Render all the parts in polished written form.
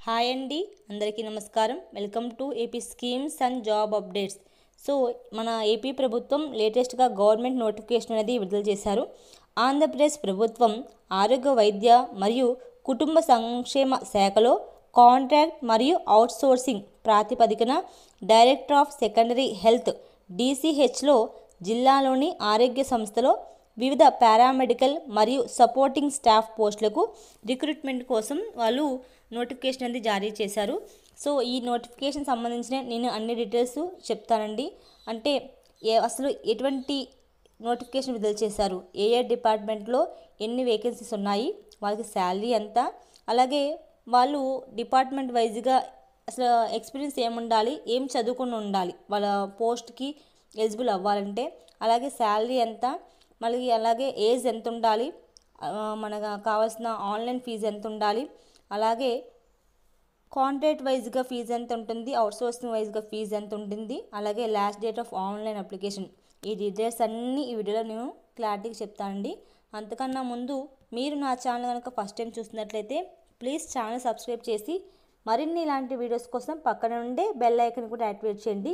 Hi అండి, అందరికీ నమస్కారం. Welcome to AP schemes and job updates. So మన ఏపీ ప్రభుత్వం లేటెస్ట్గా గవర్నమెంట్ నోటిఫికేషన్ అనేది విడుదల చేశారు. ఆంధ్రప్రదేశ్ ప్రభుత్వం ఆరోగ్య వైద్య మరియు కుటుంబ సంక్షేమ శాఖలో కాంట్రాక్ట్ మరియు అవుట్సోర్సింగ్ ప్రాతిపదికన డైరెక్టర్ ఆఫ్ సెకండరీ హెల్త్ DCHలో జిల్లాలోని ఆరోగ్య సంస్థలో వివిధ పారామెడికల్ మరియు సపోర్టింగ్ స్టాఫ్ పోస్టులకు రిక్రూట్మెంట్ కోసం వాళ్ళు నోటిఫికేషన్ అనేది జారీ చేశారు. సో ఈ నోటిఫికేషన్ సంబంధించిన నేను అన్ని డీటెయిల్స్ చెప్తానండి. అంటే అసలు ఎటువంటి నోటిఫికేషన్ విడుదల చేశారు, ఏ డిపార్ట్మెంట్లో ఎన్ని వేకెన్సీస్ ఉన్నాయి, వాళ్ళకి శాలరీ ఎంత, అలాగే వాళ్ళు డిపార్ట్మెంట్ వైజ్గా అసలు ఎక్స్పీరియన్స్ ఏముండాలి, ఏం చదువుకుని ఉండాలి వాళ్ళ పోస్ట్కి ఎలిజిబుల్ అవ్వాలంటే, అలాగే శాలరీ ఎంత, మళ్ళీ అలాగే ఏజ్ ఎంత ఉండాలి, మనకు కావాల్సిన ఆన్లైన్ ఫీజు ఎంత ఉండాలి, అలాగే కాంట్రాక్ట్ వైజ్గా ఫీజు ఎంత ఉంటుంది, అవుట్సోర్సింగ్ వైజ్గా ఫీజు ఎంత ఉంటుంది, అలాగే last date of online application, ఈ డీటెయిల్స్ అన్నీ ఈ వీడియోలో నేను క్లారిటీగా చెప్తానండి. అంతకన్నా ముందు మీరు నా ఛానల్ కనుక ఫస్ట్ టైం చూస్తున్నట్లయితే ప్లీజ్ ఛానల్ సబ్స్క్రైబ్ చేసి మరిన్ని ఇలాంటి వీడియోస్ కోసం పక్కన ఉండే బెల్ ఐకాన్ కూడా యాక్టివేట్ చేయండి.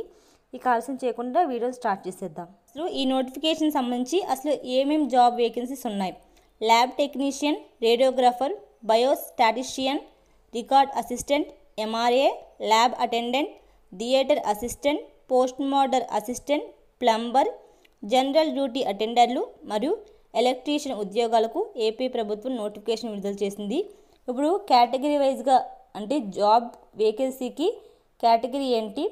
ఇక ఆలస్యం చేయకుండా వీడియో స్టార్ట్ చేసేద్దాం. అసలు ఈ నోటిఫికేషన్ సంబంధించి అసలు ఏమేమి జాబ్ వేకెన్సీస్ ఉన్నాయి. Lab technician, radiographer, biostatistician, record assistant, MRA, lab attendant, theatre assistant, post mortem assistant, plumber, general duty అటెండర్లు మరియు ఎలక్ట్రీషియన్ ఉద్యోగాలకు ఏపీ ప్రభుత్వం నోటిఫికేషన్ విడుదల చేసింది. ఇప్పుడు కేటగిరీ వైజ్గా అంటే జాబ్ వేకెన్సీకి కేటగిరీ ఏంటి,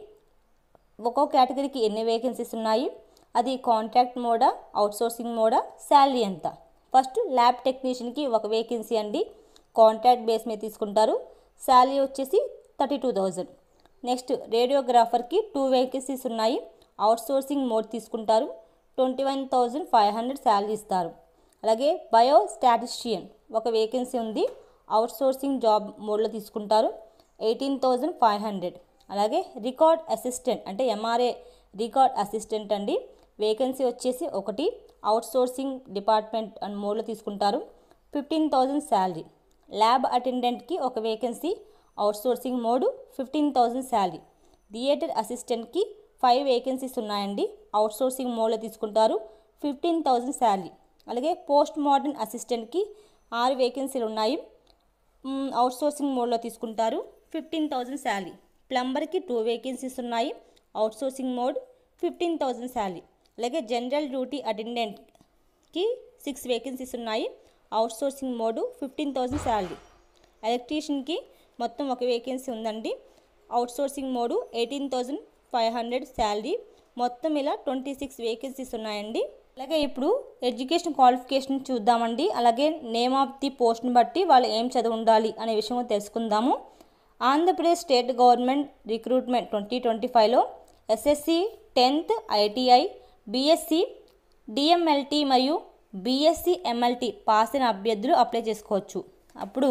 ఒక్కో కేటగిరీకి ఎన్ని వేకెన్సీస్ ఉన్నాయి, అది కాంట్రాక్ట్ మోడా, అవుట్సోర్సింగ్ మోడా, శాలరీ ఎంత. ఫస్ట్ ల్యాబ్ టెక్నీషియన్కి ఒక వేకెన్సీ అండి, కాంట్రాక్ట్ బేస్ మీద తీసుకుంటారు, శాలరీ వచ్చేసి 32,000. నెక్స్ట్ రేడియోగ్రాఫర్కి 2 వేకెన్సీస్ ఉన్నాయి, అవుట్సోర్సింగ్ మోడ్ తీసుకుంటారు, 21,500 శాలరీ ఇస్తారు. అలాగే బయోస్టాటిషియన్ ఒక వేకెన్సీ ఉంది, అవుట్సోర్సింగ్ జాబ్ మోడ్లో తీసుకుంటారు, 18,500. అలాగే రికార్డ్ అసిస్టెంట్ అంటే MRA రికార్డ్ అసిస్టెంట్ అండి, వేకెన్సీ వచ్చేసి 1, అవుట్సోర్సింగ్ డిపార్ట్మెంట్ అండ్ మోడ్లో తీసుకుంటారు, 15,000 శాలరీ. ల్యాబ్ అటెండెంట్కి ఒక vacancy, outsourcing mode, 15,000 salary. Theatre అసిస్టెంట్కి 5 వేకెన్సీస్ ఉన్నాయండి, అవుట్సోర్సింగ్ మోడ్లో తీసుకుంటారు, 15,000 శాలరీ. అలాగే పోస్ట్ మార్టం అసిస్టెంట్కి 6 వేకెన్సీలు ఉన్నాయి, అవుట్సోర్సింగ్ మోడ్లో తీసుకుంటారు, 15,000 శాలరీ. ప్లంబర్కి 2 వేకెన్సీస్ ఉన్నాయి, అవుట్సోర్సింగ్ మోడ్, 15,000 శాలరీ. అలాగే జనరల్ డ్యూటీ అటెండెంట్కి 6 వేకెన్సీస్ ఉన్నాయి, అవుట్సోర్సింగ్ మోడ్, 15,000 శాలరీ. ఎలక్ట్రీషియన్కి మొత్తం ఒక వేకెన్సీ ఉందండి, అవుట్సోర్సింగ్ మోడ్, 18,500 శాలరీ. మొత్తం ఇలా 26 వేకెన్సీస్ ఉన్నాయండి. అలాగే ఇప్పుడు ఎడ్యుకేషన్ క్వాలిఫికేషన్ చూద్దామండి. అలాగే నేమ్ ఆఫ్ ది పోస్ట్ని బట్టి వాళ్ళు ఏం చదివి ఉండాలి అనే విషయం తెలుసుకుందాము. Andhra Pradesh state government recruitment 2025లో SSC 10th ITI, BSc, DMLT మరియు BSc MLT పాస్ అయిన అభ్యర్థులు అప్లై చేసుకోవచ్చు. అప్పుడు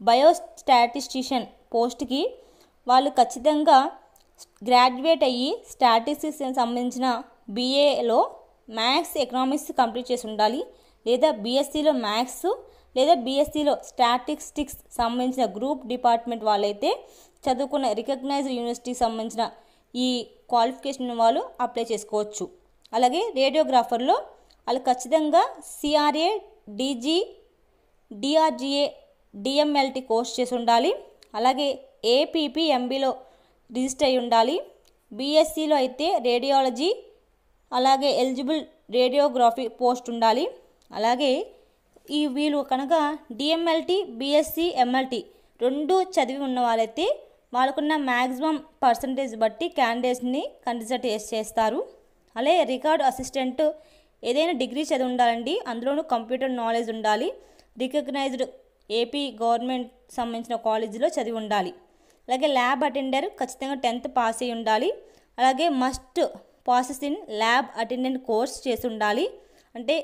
బయోస్టాటిస్టిషియన్ పోస్ట్కి వాళ్ళు ఖచ్చితంగా గ్రాడ్యుయేట్ అయ్యి స్టాటిస్టిక్స్ సంబంధించిన BAలో మ్యాథ్స్ ఎకనామిక్స్ కంప్లీట్ చేసి ఉండాలి, లేదా BScలో మ్యాథ్స్ లేదా BScలో స్టాటిస్టిక్స్ సంబంధించిన గ్రూప్ డిపార్ట్మెంట్ వాళ్ళైతే చదువుకున్న రికగ్నైజ్డ్ యూనివర్సిటీకి సంబంధించిన ఈ క్వాలిఫికేషన్ వాళ్ళు అప్లై చేసుకోవచ్చు. అలాగే రేడియోగ్రాఫర్లో వాళ్ళు ఖచ్చితంగా CRA, DG, DRGA, DMLT course చేసి ఉండాలి, అలాగే APPMBలో రిజిస్టర్ అయి ఉండాలి. BScలో అయితే రేడియాలజీ అలాగే ఎలిజిబుల్ రేడియోగ్రఫీ పోస్ట్ ఉండాలి. అలాగే వీళ్ళు కనుక DMLT, BSc, MLT 2 చదివి ఉన్న వాళ్ళైతే వాళ్ళకున్న మ్యాక్సిమం పర్సంటేజ్ బట్టి క్యాండిడేట్స్ని కన్సిడర్ చేస్తారు. అలాగే రికార్డ్ అసిస్టెంట్ ఏదైనా డిగ్రీ చదివి ఉండాలండి, అందులోనూ కంప్యూటర్ నాలెడ్జ్ ఉండాలి, రికగ్నైజ్డ్ ఏపీ గవర్నమెంట్ సంబంధించిన కాలేజీలో చదివి ఉండాలి. అలాగే ల్యాబ్ అటెండర్ ఖచ్చితంగా 10th పాస్ అయి ఉండాలి. అలాగే must passes in lab attendant course చేసి ఉండాలి, అంటే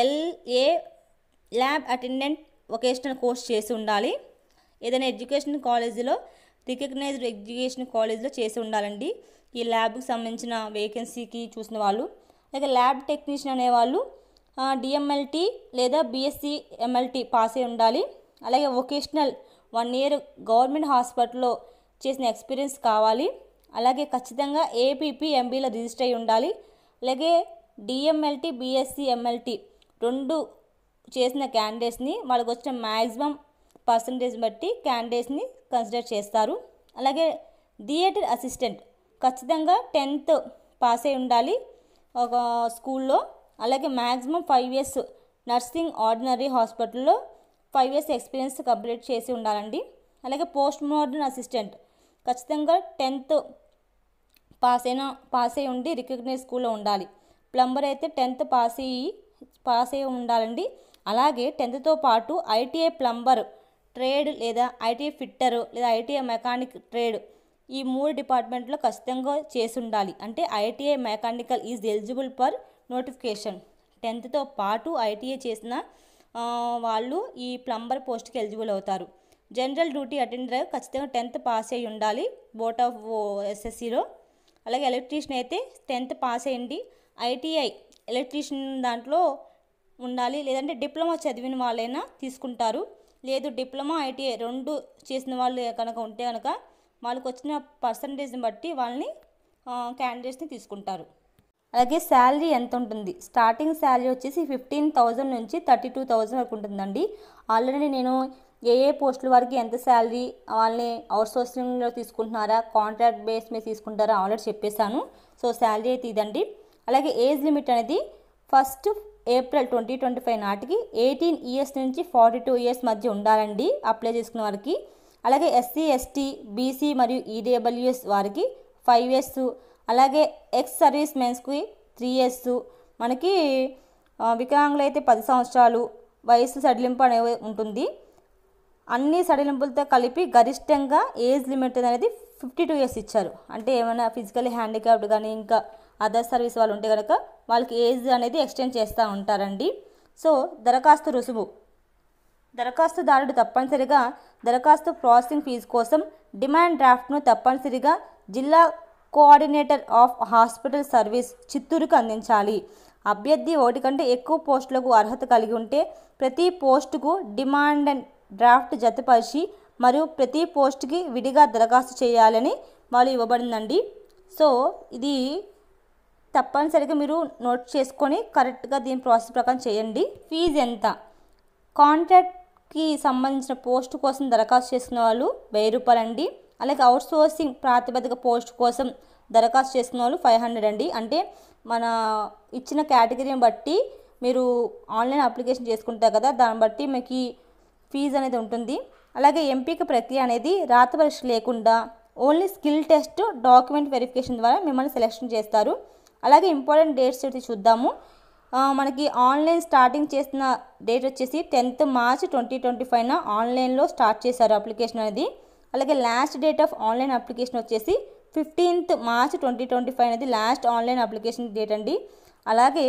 LA lab attendant vocational course చేసి ఉండాలి. ఏదైనా ఎడ్యుకేషన్ కాలేజీలో రికగ్నైజ్డ్ ఎడ్యుకేషన్ కాలేజీలో చేసి ఉండాలండి ఈ ల్యాబ్కి సంబంధించిన వేకెన్సీకి చూసిన వాళ్ళు. అలాగే ల్యాబ్ టెక్నీషియన్ అనేవాళ్ళు DMLT లేదా BSc MLT పాస్ అయి ఉండాలి. అలాగే వొకేషనల్ 1 ఇయర్ గవర్నమెంట్ హాస్పిటల్లో చేసిన ఎక్స్పీరియన్స్ కావాలి. అలాగే ఖచ్చితంగా ఏపీపీ ఎంబీలో రిజిస్టర్ అయి ఉండాలి. అలాగే డిఎంఎల్టీ బీఎస్సీ ఎంఎల్టీ 2 చేసిన క్యాండిడేట్స్ని వాళ్ళకి వచ్చిన మ్యాక్సిమం పర్సంటేజ్ బట్టి క్యాండిడేట్స్ని కన్సిడర్ చేస్తారు. అలాగే థియేటర్ అసిస్టెంట్ ఖచ్చితంగా 10th పాస్ అయి ఉండాలి ఒక స్కూల్లో. అలాగే మ్యాక్సిమం 5 years నర్సింగ్ ఆర్డినరీ హాస్పిటల్లో 5 years ఎక్స్పీరియన్స్ కంప్లీట్ చేసి ఉండాలండి. అలాగే పోస్ట్ మార్టం అసిస్టెంట్ ఖచ్చితంగా 10th పాస్ అయి ఉండి రికగ్నైజ్ స్కూల్లో ఉండాలి. ప్లంబర్ అయితే 10th పాస్ అయి ఉండాలండి. అలాగే 10th పాటు ఐటీఐ ప్లంబర్ ట్రేడ్ లేదా ఐటీఐ ఫిట్టర్ లేదా ఐటీఐ మెకానిక్ ట్రేడ్ ఈ 3 డిపార్ట్మెంట్లో ఖచ్చితంగా చేసి ఉండాలి. అంటే ITI mechanical is eligible for notification. 10th పాటు ఐటీఐ చేసిన వాళ్ళు ఈ ప్లంబర్ పోస్ట్కి ఎలిజిబుల్ అవుతారు. జనరల్ డ్యూటీ అటెండర్ ఖచ్చితంగా 10th పాస్ అయి ఉండాలి బోర్డ్ ఆఫ్ ఎస్ఎస్సిలో. అలాగే ఎలక్ట్రీషియన్ అయితే 10th పాస్ అయ్యండి. ఐటీఐ ఎలక్ట్రీషియన్ దాంట్లో ఉండాలి, లేదంటే డిప్లొమా చదివిన వాళ్ళైనా తీసుకుంటారు. లేదు డిప్లొమా ఐటీఐ 2 చేసిన వాళ్ళు కనుక ఉంటే కనుక వాళ్ళకి వచ్చిన పర్సంటేజ్ని బట్టి వాళ్ళని క్యాండిడేట్స్ని తీసుకుంటారు. అలాగే శాలరీ ఎంత ఉంటుంది? స్టార్టింగ్ శాలరీ వచ్చేసి 15,000 నుంచి 32,000 వరకు ఉంటుందండి. ఆల్రెడీ నేను ఏ పోస్టుల వరకు ఎంత శాలరీ, వాళ్ళని అవుట్సోర్సింగ్లో తీసుకుంటున్నారా, కాంట్రాక్ట్ బేస్ మీద తీసుకుంటారా ఆల్రెడీ చెప్పేశాను. సో శాలరీ అయితే ఇదండి. అలాగే ఏజ్ లిమిట్ అనేది 1st April 2025 నాటికి 18 years నుంచి 42 years మధ్య ఉండాలండి అప్లై చేసుకున్న వారికి. అలాగే ఎస్సీ ఎస్టీ బీసీ మరియు ఈడబ్ల్యూఎస్ వారికి 5 years, అలాగే ఎక్స్ సర్వీస్ మెన్స్కి 3 years, మనకి వికలాంగులు అయితే 10 సంవత్సరాలు వయసు సడలింపు అనేది ఉంటుంది. అన్ని సడలింపులతో కలిపి గరిష్టంగా ఏజ్ లిమిట్ అనేది 52 years ఇచ్చారు. అంటే ఏమైనా ఫిజికల్లీ హ్యాండిక్యాప్డ్ కానీ ఇంకా అదర్ సర్వీస్ వాళ్ళు ఉంటే కనుక వాళ్ళకి ఏజ్ అనేది ఎక్స్టెండ్ చేస్తూ ఉంటారండి. సో దరఖాస్తు రుసుము, దరఖాస్తుదారుడు తప్పనిసరిగా దరఖాస్తు ప్రాసెసింగ్ ఫీజు కోసం డిమాండ్ డ్రాఫ్ట్ను తప్పనిసరిగా జిల్లా కోఆర్డినేటర్ ఆఫ్ హాస్పిటల్ సర్వీస్ చిత్తూరుకు అందించాలి. అభ్యర్థి 1 కంటే ఎక్కువ పోస్టులకు అర్హత కలిగి ఉంటే ప్రతి పోస్టుకు డిమాండ్ డ్రాఫ్ట్ జతపరిచి మరియు ప్రతి పోస్టుకి విడిగా దరఖాస్తు చేయాలని వాళ్ళు ఇవ్వబడిందండి. సో ఇది తప్పనిసరిగా మీరు నోట్ చేసుకొని కరెక్ట్గా దీని ప్రాసెస్ ప్రకారం చేయండి. ఫీజు ఎంత? కాంట్రాక్ట్కి సంబంధించిన పోస్టు కోసం దరఖాస్తు చేసుకున్న వాళ్ళు 1000 రూపాయలు అండి. అలాగే అవుట్సోర్సింగ్ ప్రాతిపదిక పోస్ట్ కోసం దరఖాస్తు చేసుకున్న వాళ్ళు 500 అండి. అంటే మన ఇచ్చిన కేటగిరీని బట్టి మీరు ఆన్లైన్ అప్లికేషన్ చేసుకుంటారు కదా, దాన్ని బట్టి మీకు ఫీజు అనేది ఉంటుంది. అలాగే ఎంపిక ప్రక్రియ అనేది రాత పరీక్ష లేకుండా only skill test, document verification ద్వారా మిమ్మల్ని సెలెక్షన్ చేస్తారు. అలాగే ఇంపార్టెంట్ డేట్స్ అయితే చూద్దాము. మనకి ఆన్లైన్ స్టార్టింగ్ చేసిన డేట్ వచ్చేసి 10th March 2025 ఆన్లైన్లో స్టార్ట్ చేశారు అప్లికేషన్ అనేది. అలాగే last date of online application వచ్చేసి 15th March 2025 అనేది లాస్ట్ ఆన్లైన్ అప్లికేషన్ డేట్ అండి. అలాగే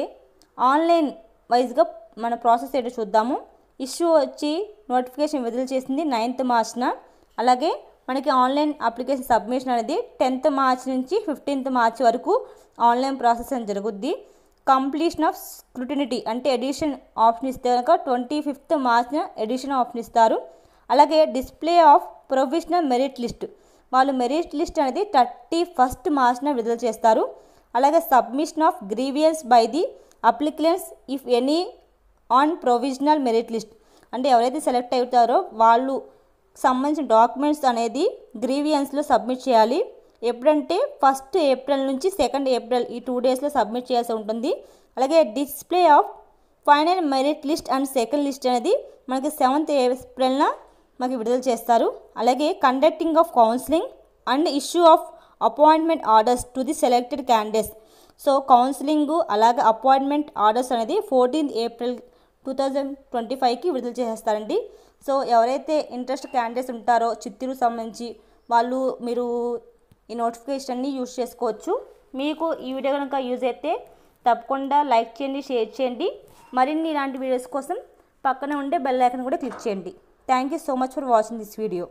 ఆన్లైన్ వైజ్గా మన ప్రాసెస్ ఏంటో చూద్దాము. ఇష్యూ వచ్చి నోటిఫికేషన్ విడుదల చేసింది 9th March. అలాగే మనకి ఆన్లైన్ అప్లికేషన్ సబ్మిషన్ అనేది 10th March నుంచి 15th March వరకు ఆన్లైన్ ప్రాసెస్ అని జరుగుద్ది. కంప్లీషన్ ఆఫ్ స్క్రూటినిటీ అంటే ఎడిషన్ ఆప్షన్ ఇస్తే కనుక 25th March ఎడిషన్ ఆప్షన్ ఇస్తారు. అలాగే display of provisional merit list, వాళ్ళు మెరిట్ లిస్ట్ అనేది 31st March విడుదల చేస్తారు. అలాగే submission of grievance by the applicants if any on provisional merit list, అంటే ఎవరైతే సెలెక్ట్ అవుతారో వాళ్ళు సంబంధించిన డాక్యుమెంట్స్ అనేది గ్రీవియన్స్లో సబ్మిట్ చేయాలి. ఎప్పుడంటే 1st April నుంచి 2nd April ఈ 2 daysలో సబ్మిట్ చేయాల్సి ఉంటుంది. అలాగే display of final merit list and second list అనేది మనకి 7th April మనకి విడుదల చేస్తారు. అలాగే conducting of counselling and issue of appointment orders to the selected candidates. So counselling అలాగే అపాయింట్మెంట్ ఆర్డర్స్ అనేది 14th April 2025కి విడుదల చేసేస్తారండి. సో ఎవరైతే ఇంట్రెస్ట్ క్యాండిడేట్స్ ఉంటారో చిత్తూరుకు సంబంధించి వాళ్ళు మీరు ఈ నోటిఫికేషన్ని యూజ్ చేసుకోవచ్చు. మీకు ఈ వీడియో కనుక యూజ్ అయితే తప్పకుండా లైక్ చేయండి, షేర్ చేయండి. మరిన్ని ఇలాంటి వీడియోస్ కోసం పక్కన ఉండే బెల్ ఐకాన్ కూడా క్లిక్ చేయండి. Thank you so much for watching this video.